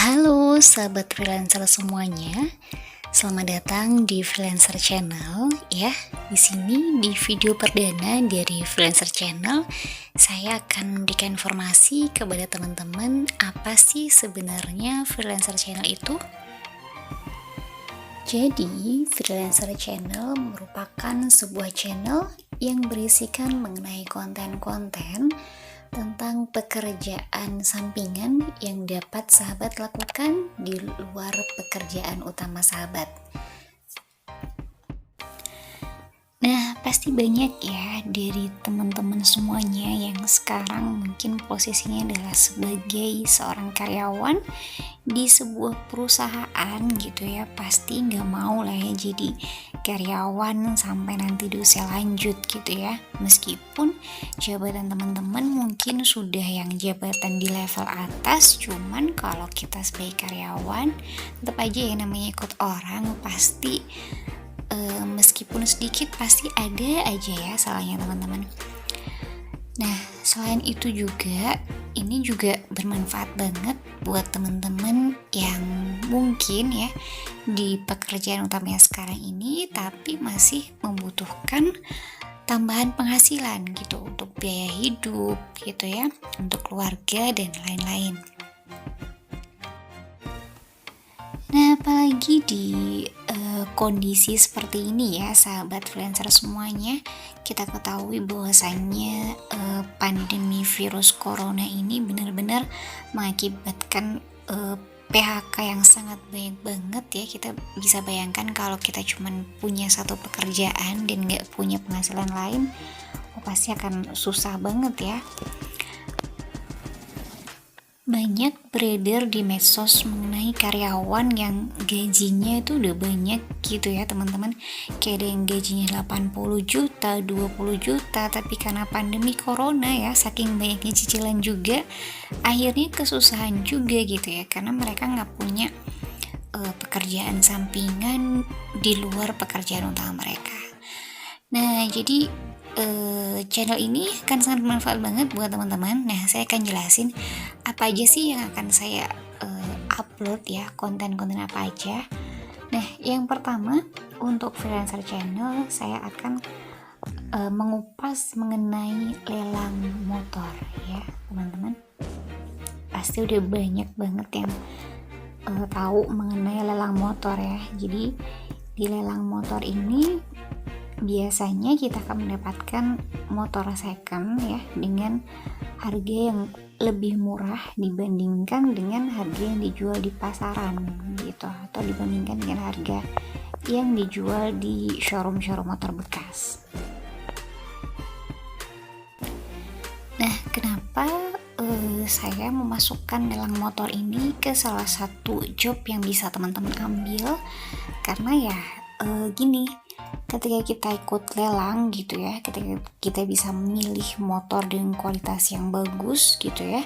Halo sahabat freelancer semuanya, selamat datang di Freelancer Channel ya. Di sini di video perdana dari Freelancer Channel, saya akan memberikan informasi kepada teman-teman apa sih sebenarnya Freelancer Channel itu. Jadi, Freelancer Channel merupakan sebuah channel yang berisikan mengenai konten-konten tentang pekerjaan sampingan yang dapat sahabat lakukan di luar pekerjaan utama sahabat. Nah, pasti banyak ya dari teman-teman semuanya yang sekarang mungkin posisinya adalah sebagai seorang karyawan di sebuah perusahaan gitu ya. Pasti nggak mau lah ya jadi karyawan sampai nanti di usia lanjut gitu ya. Meskipun jabatan teman-teman mungkin sudah yang jabatan di level atas, cuman kalau kita sebagai karyawan tetap aja yang namanya ikut orang pasti meskipun sedikit pasti ada aja ya salahnya teman-teman. Nah, selain itu juga ini juga bermanfaat banget buat teman-teman yang mungkin ya di pekerjaan utamanya sekarang ini tapi masih membutuhkan tambahan penghasilan gitu untuk biaya hidup gitu ya, untuk keluarga dan lain-lain. Nah, apalagi di kondisi seperti ini ya sahabat freelancer semuanya, kita ketahui bahwasannya pandemi virus corona ini benar-benar mengakibatkan PHK yang sangat banyak banget ya. Kita bisa bayangkan kalau kita cuman punya satu pekerjaan dan gak punya penghasilan lain, pasti akan susah banget ya. Banyak beredar di medsos mengenai karyawan yang gajinya itu udah banyak gitu ya teman-teman. Kayak ada yang gajinya 80 juta, 20 juta, tapi karena pandemi corona ya, saking banyaknya cicilan juga, akhirnya kesusahan juga gitu ya, karena mereka nggak punya pekerjaan sampingan di luar pekerjaan utama mereka. Nah, jadi channel ini akan sangat bermanfaat banget buat teman-teman. Nah, saya akan jelasin apa aja sih yang akan saya upload ya, konten-konten apa aja. Nah, yang pertama untuk freelancer channel saya akan mengupas mengenai lelang motor ya teman-teman. Pasti udah banyak banget yang tahu mengenai lelang motor ya. Jadi di lelang motor ini biasanya kita akan mendapatkan motor second ya dengan harga yang lebih murah dibandingkan dengan harga yang dijual di pasaran gitu, atau dibandingkan dengan harga yang dijual di showroom motor bekas. Nah, kenapa saya memasukkan lelang motor ini ke salah satu job yang bisa teman-teman ambil? Karena ya gini, ketika kita ikut lelang gitu ya, ketika kita bisa memilih motor dengan kualitas yang bagus gitu ya,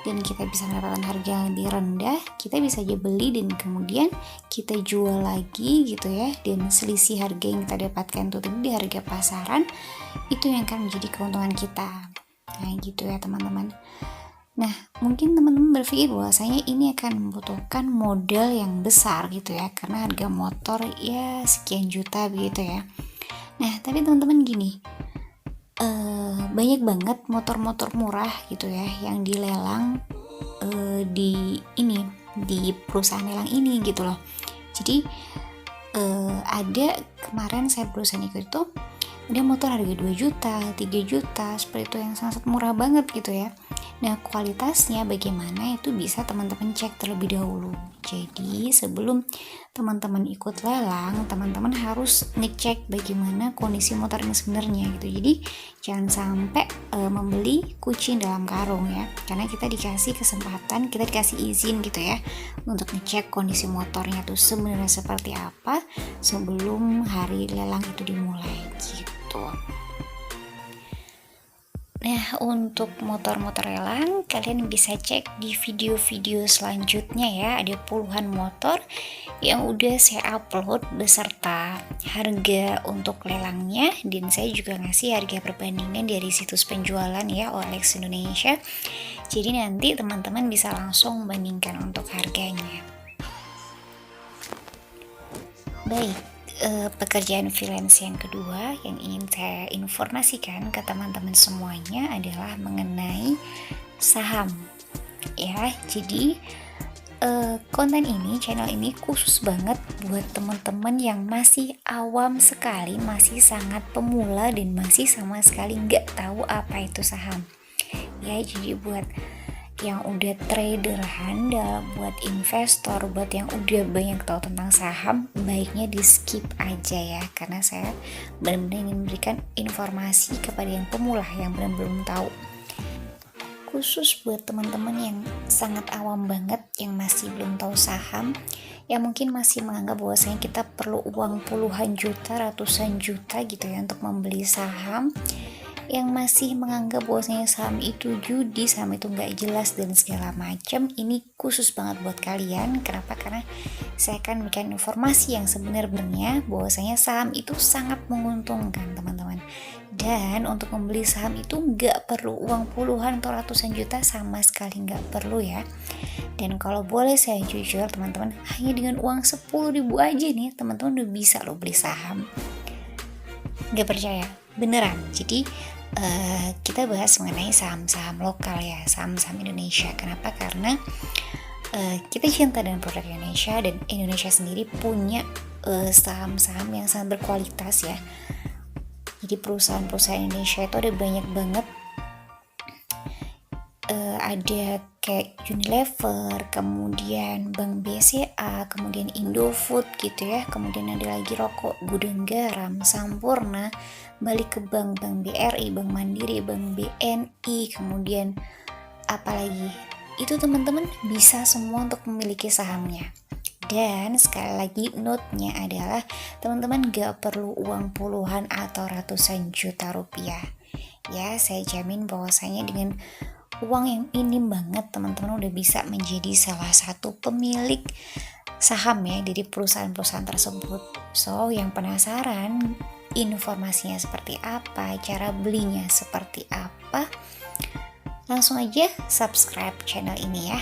dan kita bisa mendapatkan harga yang lebih rendah, kita bisa aja beli dan kemudian kita jual lagi gitu ya, dan selisih harga yang kita dapatkan itu tadi di harga pasaran, itu yang akan menjadi keuntungan kita. Nah gitu ya teman-teman. Nah, mungkin teman-teman berpikir bahwasanya ini akan membutuhkan modal yang besar gitu ya, karena harga motor ya sekian juta begitu ya. Nah, tapi teman-teman gini, banyak banget motor-motor murah gitu ya yang dilelang di perusahaan lelang ini gitu loh. Jadi ada kemarin saya berusaha ikut itu, ada motor harga 2 juta, 3 juta, seperti itu yang sangat murah banget gitu ya. Nah, kualitasnya bagaimana itu bisa teman-teman cek terlebih dahulu. Jadi, sebelum teman-teman ikut lelang, teman-teman harus ngecek bagaimana kondisi motor ini sebenarnya gitu. Jadi, jangan sampai membeli kucing dalam karung ya. Karena kita dikasih kesempatan, kita dikasih izin gitu ya untuk ngecek kondisi motornya tuh sebenarnya seperti apa sebelum hari lelang itu dimulai gitu. Nah, untuk motor-motor lelang, kalian bisa cek di video-video selanjutnya ya. Ada puluhan motor yang udah saya upload beserta harga untuk lelangnya, dan saya juga ngasih harga perbandingan dari situs penjualan ya, OLX Indonesia. Jadi nanti teman-teman bisa langsung bandingkan untuk harganya. Baik, pekerjaan freelance yang kedua yang ingin saya informasikan ke teman-teman semuanya adalah mengenai saham. Ya, jadi konten ini, channel ini khusus banget buat teman-teman yang masih awam sekali, masih sangat pemula dan masih sama sekali nggak tahu apa itu saham. Ya, jadi buat yang udah trader handal, buat investor, buat yang udah banyak tahu tentang saham, baiknya di skip aja ya, karena saya benar-benar ingin memberikan informasi kepada yang pemula yang benar-benar belum tahu. Khusus buat teman-teman yang sangat awam banget, yang masih belum tahu saham, yang mungkin masih menganggap bahwasanya kita perlu uang puluhan juta, ratusan juta gitu ya untuk membeli saham, yang masih menganggap bahwasanya saham itu judi, saham itu nggak jelas dan segala macam. Ini khusus banget buat kalian. Kenapa? Karena saya akan memberikan informasi yang sebenarnya bahwasanya saham itu sangat menguntungkan teman-teman. Dan untuk membeli saham itu nggak perlu uang puluhan atau ratusan juta, sama sekali nggak perlu ya. Dan kalau boleh saya jujur teman-teman, hanya dengan uang 10.000 aja nih teman-teman udah bisa loh beli saham. Nggak percaya? Beneran. Jadi kita bahas mengenai saham-saham lokal ya, saham-saham Indonesia. Kenapa? Karena kita cinta dengan produk Indonesia, dan Indonesia sendiri punya saham-saham yang sangat berkualitas ya. Jadi perusahaan-perusahaan Indonesia itu ada banyak banget, ada kayak Unilever, kemudian Bank BCA, kemudian Indofood gitu ya, kemudian ada lagi rokok Gudang Garam, Sampurna, balik ke bank BRI, Bank Mandiri, Bank BNI, kemudian apalagi itu teman-teman bisa semua untuk memiliki sahamnya. Dan sekali lagi note-nya adalah teman-teman gak perlu uang puluhan atau ratusan juta rupiah ya. Saya jamin bahwasanya dengan uang yang minim banget teman-teman udah bisa menjadi salah satu pemilik saham ya dari perusahaan-perusahaan tersebut. So yang penasaran informasinya seperti apa, cara belinya seperti apa, langsung aja subscribe channel ini ya.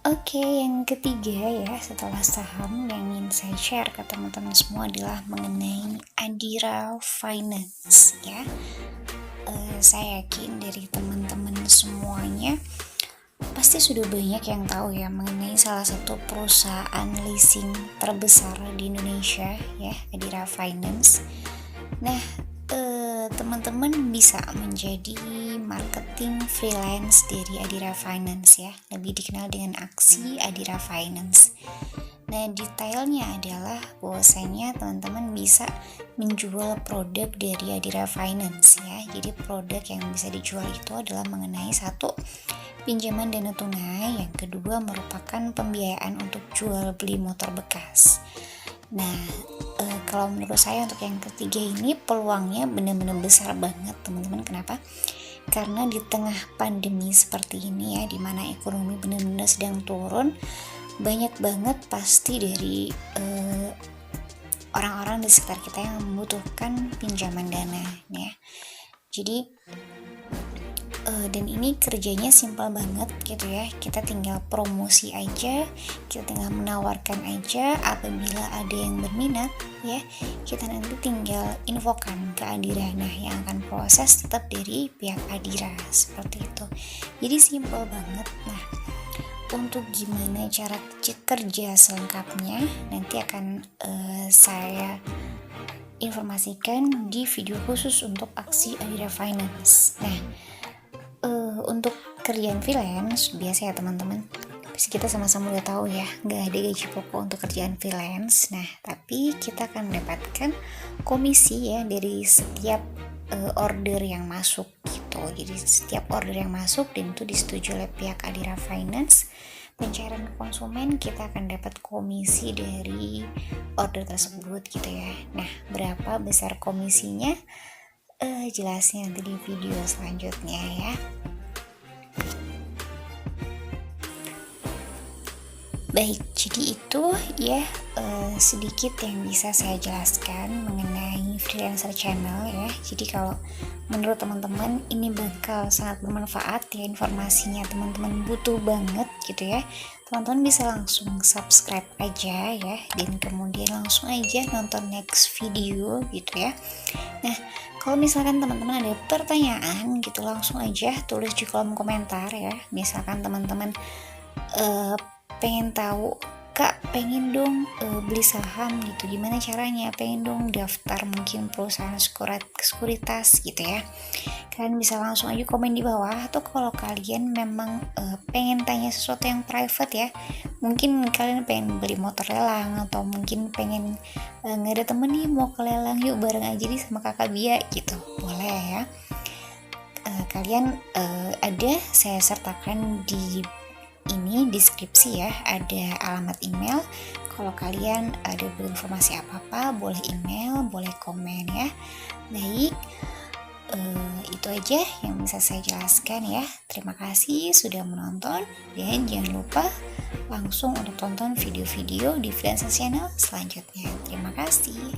Oke, yang ketiga ya setelah saham yang ingin saya share ke teman-teman semua adalah mengenai Adira Finance ya. Saya yakin dari teman-teman semuanya pasti sudah banyak yang tahu ya mengenai salah satu perusahaan leasing terbesar di Indonesia ya, Adira Finance. Nah, teman-teman bisa menjadi marketing freelance dari Adira Finance ya, lebih dikenal dengan Aksi Adira Finance. Nah, detailnya adalah bahwasanya teman-teman bisa menjual produk dari Adira Finance ya. Jadi produk yang bisa dijual itu adalah mengenai satu, pinjaman dana tunai, yang kedua merupakan pembiayaan untuk jual beli motor bekas. Nah, kalau menurut saya untuk yang ketiga ini peluangnya benar-benar besar banget teman-teman. Kenapa? Karena di tengah pandemi seperti ini ya, dimana ekonomi benar-benar sedang turun, banyak banget pasti dari orang-orang di sekitar kita yang membutuhkan pinjaman dana ya. Jadi dan ini kerjanya simpel banget gitu ya, kita tinggal promosi aja, kita tinggal menawarkan aja. Apabila ada yang berminat ya, kita nanti tinggal infokan ke Adira. Nah, yang akan proses tetap dari pihak Adira, seperti itu. Jadi simpel banget. Nah, untuk gimana cara kerja selengkapnya nanti akan saya informasikan di video khusus untuk Aksi Adira Finance. Nah, untuk kerjaan freelance biasa ya teman-teman, pasti kita sama-sama udah tahu ya, nggak ada gaji pokok untuk kerjaan freelance. Nah, tapi kita akan mendapatkan komisi ya dari setiap order yang masuk gitu. Jadi setiap order yang masuk dan itu disetujui oleh pihak Adira Finance, pencairan ke konsumen, kita akan dapat komisi dari order tersebut gitu ya. Nah, berapa besar komisinya? Jelasnya nanti di video selanjutnya ya. Baik, jadi itu ya sedikit yang bisa saya jelaskan mengenai freelancer channel ya. Jadi kalau menurut teman-teman ini bakal sangat bermanfaat ya, informasinya teman-teman butuh banget gitu ya, teman-teman bisa langsung subscribe aja ya, dan kemudian langsung aja nonton next video gitu ya. Nah, kalau misalkan teman-teman ada pertanyaan gitu, langsung aja tulis di kolom komentar ya. Misalkan teman-teman pengen tahu, Kak pengen dong beli saham gitu, gimana caranya, pengen dong daftar mungkin perusahaan sekuritas gitu ya, kalian bisa langsung aja komen di bawah. Atau kalau kalian memang pengen tanya sesuatu yang private ya, mungkin kalian pengen beli motor lelang, atau mungkin pengen nggak ada temen nih mau ke lelang, yuk bareng aja nih sama kakak Bia gitu, boleh ya. Kalian ada saya sertakan di ini deskripsi ya, ada alamat email. Kalau kalian ada informasi apa-apa boleh email, boleh komen ya. Baik, itu aja yang bisa saya jelaskan ya. Terima kasih sudah menonton, dan jangan lupa langsung untuk tonton video-video di Freelancer Channel selanjutnya. Terima kasih.